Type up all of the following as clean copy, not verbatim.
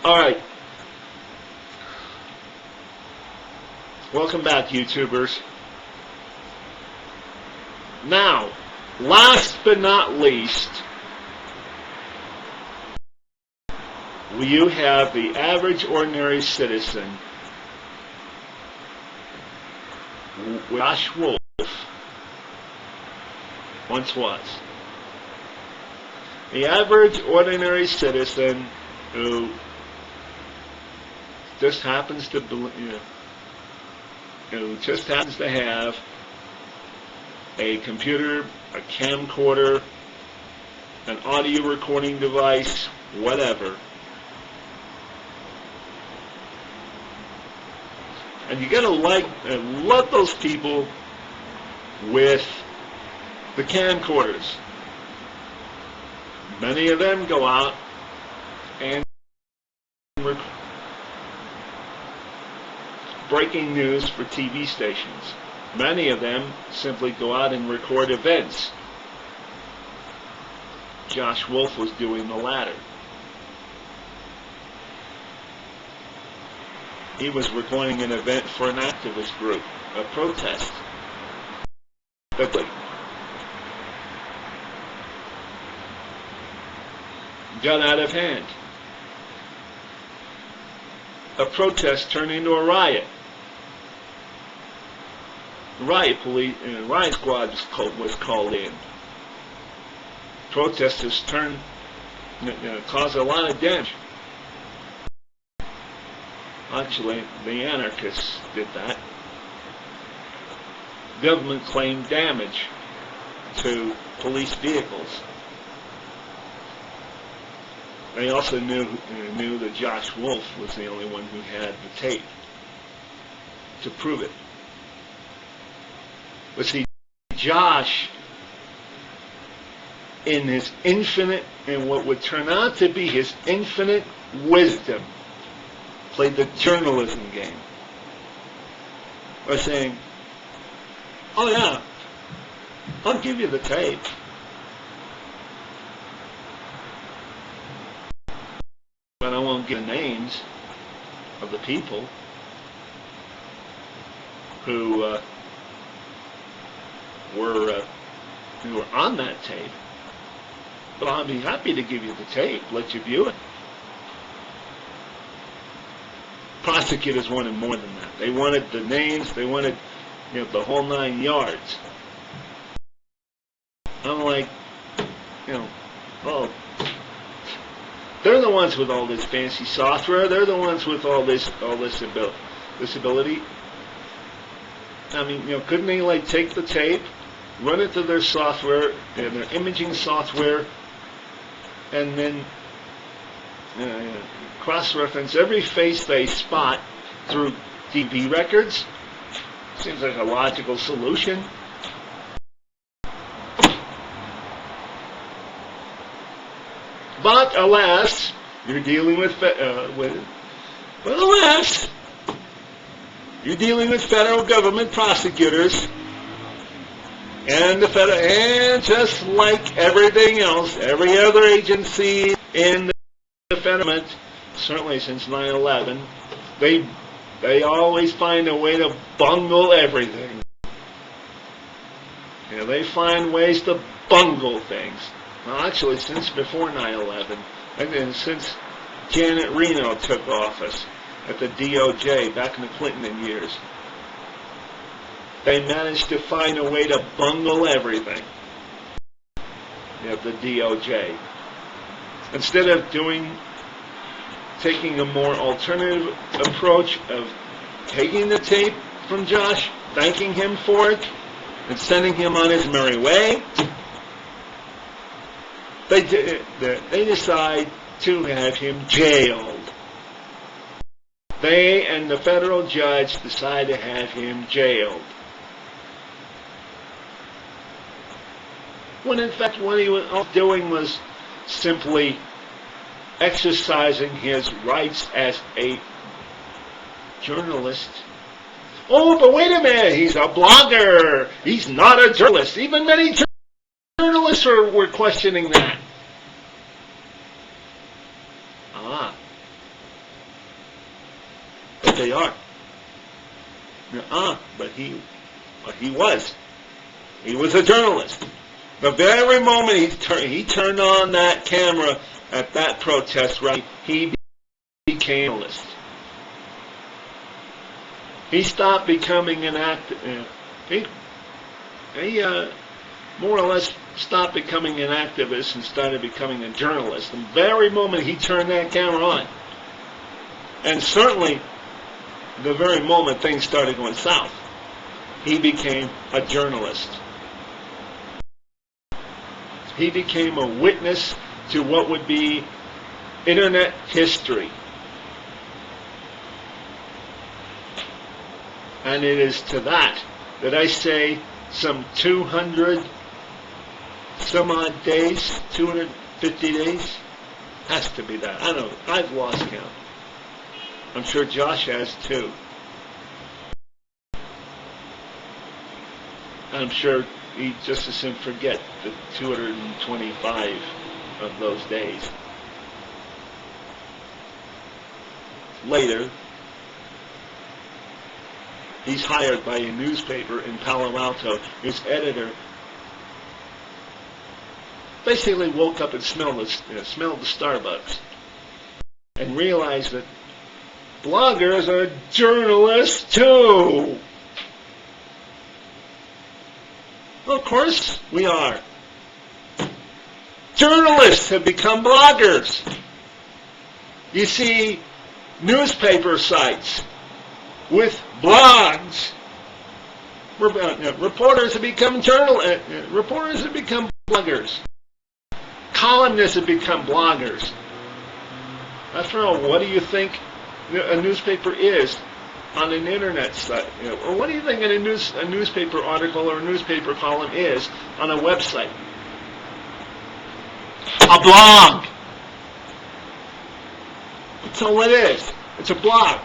Alright. Welcome back, YouTubers. Now, last but not least, you have the average ordinary citizen, Josh Wolf, once was. The average ordinary citizen who just happens to, who just happens to have a computer, a camcorder, an audio recording device, whatever. And you gotta love those people with the camcorders. Many of them go out and breaking news for TV stations. Many of them simply go out and record events. Josh Wolf was doing the latter. He was recording an event for an activist group, a protest. Got out of hand. A protest turned into a riot. Riot squad was called in. Protesters caused a lot of damage. Actually, the anarchists did that. Government claimed damage to police vehicles. They also knew that Josh Wolf was the only one who had the tape to prove it. But see, Josh, in his infinite, and what would turn out to be his infinite wisdom, played the journalism game by saying, oh yeah, I'll give you the tape. But I won't give the names of the people who were on that tape. But I'll be happy to give you the tape, let you view it. Prosecutors wanted more than that. They wanted the names, they wanted, the whole 9 yards. I'm like, oh, they're the ones with all this fancy software. They're the ones with all this ability. I mean, couldn't they take the tape, run it to their software, their imaging software, and then cross-reference every face they spot through DB records? Seems like a logical solution. But alas, you're dealing with you're dealing with federal government prosecutors, and and just like everything else, every other agency in the federal government, certainly since 9/11, they always find a way to bungle everything. They find ways to bungle things. Well, actually, since before 9/11, and since Janet Reno took office at the DOJ back in the Clinton years, they managed to find a way to bungle everything at the DOJ. Instead of taking a more alternative approach of taking the tape from Josh, thanking him for it, and sending him on his merry way, they decide to have him jailed. They and the federal judge decide to have him jailed. When in fact what he was doing was simply exercising his rights as a journalist. Oh, but wait a minute, he's a blogger. He's not a journalist. Even many journalists were questioning that. they are. But he was. He was a journalist. The very moment he turned on that camera at that protest rally, he became a journalist. He stopped becoming an actor. He more or less stopped becoming an activist and started becoming a journalist. The very moment he turned that camera on. And certainly, the very moment things started going south, he became a journalist. He became a witness to what would be internet history. And it is to that I say some 200 some odd days, 250 days, has to be that. I don't know, I've lost count. I'm sure Josh has too. I'm sure he'd just as soon forget the 225 of those days. Later, he's hired by a newspaper in Palo Alto. His editor basically woke up and smelled the Starbucks and realized that bloggers are journalists too. Well, of course we are. Journalists have become bloggers. You see newspaper sites with blogs. Reporters have become reporters have become bloggers. Columnists have become bloggers. After all, what do you think a newspaper is on an internet site? Or what do you think a newspaper article or a newspaper column is on a website? A blog. That's all it is. It's a blog.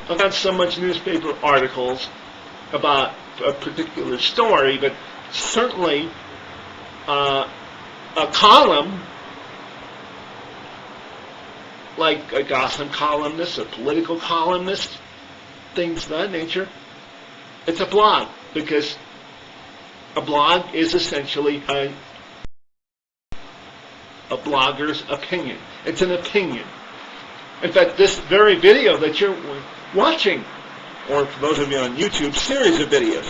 Not so much newspaper articles about a particular story, but certainly a column, like a gossip columnist, a political columnist, things of that nature. It's a blog, because a blog is essentially a blogger's opinion. It's an opinion. In fact, this very video that you're watching, or for those of you on YouTube, series of videos,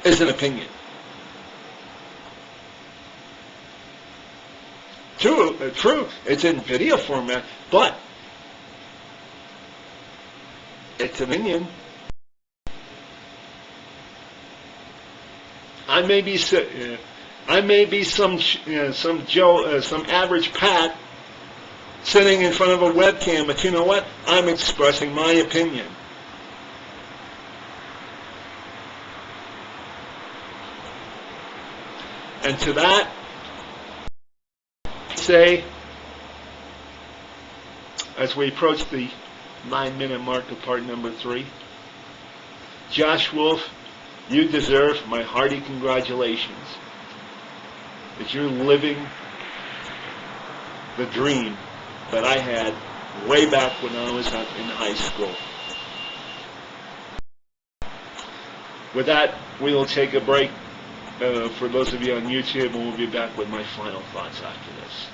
is an opinion. True, it's in video format, but it's an opinion. I may be some Joe, some average Pat, sitting in front of a webcam, but you know what? I'm expressing my opinion. And to that, say, as we approach the 9-minute mark of part number 3, Josh Wolf, you deserve my hearty congratulations that you're living the dream that I had way back when I was in high school. With that, we will take a break for those of you on YouTube, and we'll be back with my final thoughts after this.